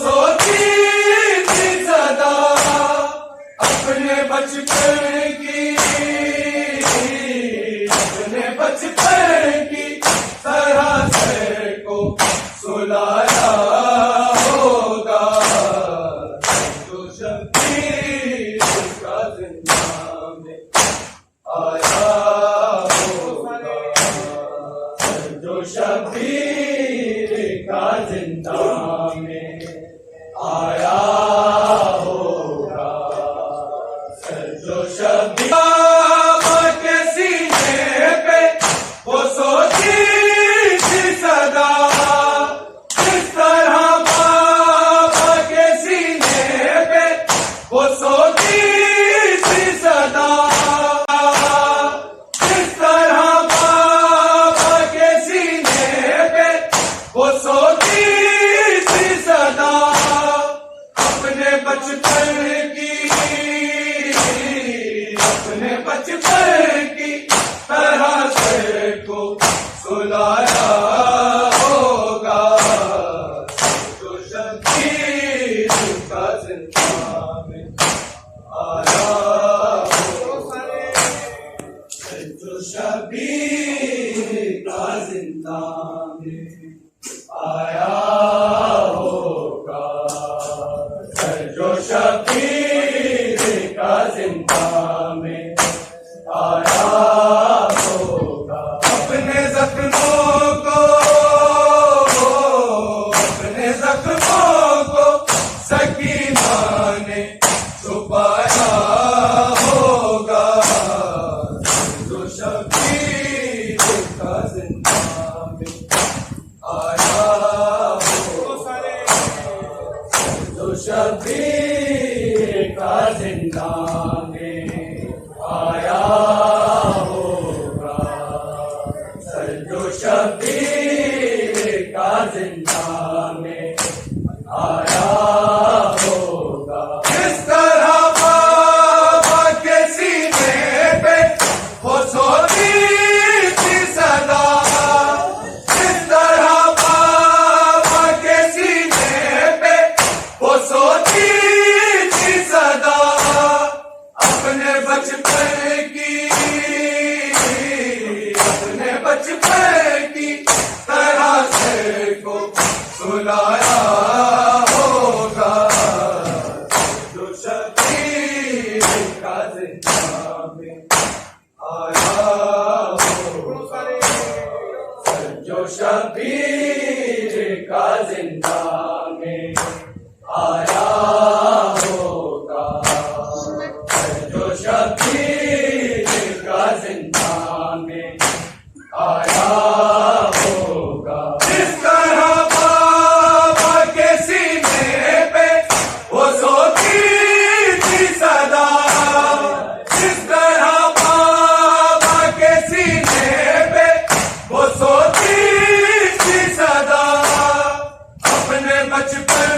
वो जो शबीर का जिंदा में आया होगा, जो शबीर के सीने पे वो सोची थी सदा, इस तरह बाबा के सीने पे वो सोची थी सदा, इस तरह बाबा के सीने पे वो सोची थी सदा। अपने बचपन की तरह से को सुलाया होगा, जो शबीर का जिंदा में आया होगा, जो शबीर का जिंदा में आया होगा, जो शबीर का जिंदा में आया होगा। अपने जख्मों को सकीना ने छुपाया होगा, जो शबीर का जिंदा में आया होगा, जो शबीर का जिंदा में आया होगा, जो शबीर का जिंदा में आया होगा। इस तरह बाबा के सीने पे वो सोती थी सदा, इस तरह बाबा के सीने पे वो सोती थी सदा। अपने बचपन की तरह से को सुलाया होगा, जो शबीर का जिंदा में आया होगा, जो शबीर का जिंदा में आया होगा, जो शबीर का जिंदा में आया होगा। इस तरह बाबा के सीने पे वो सोती थी सदा, इस तरह बाबा के सीने पे वो सोती थी सदा। अपने बचपन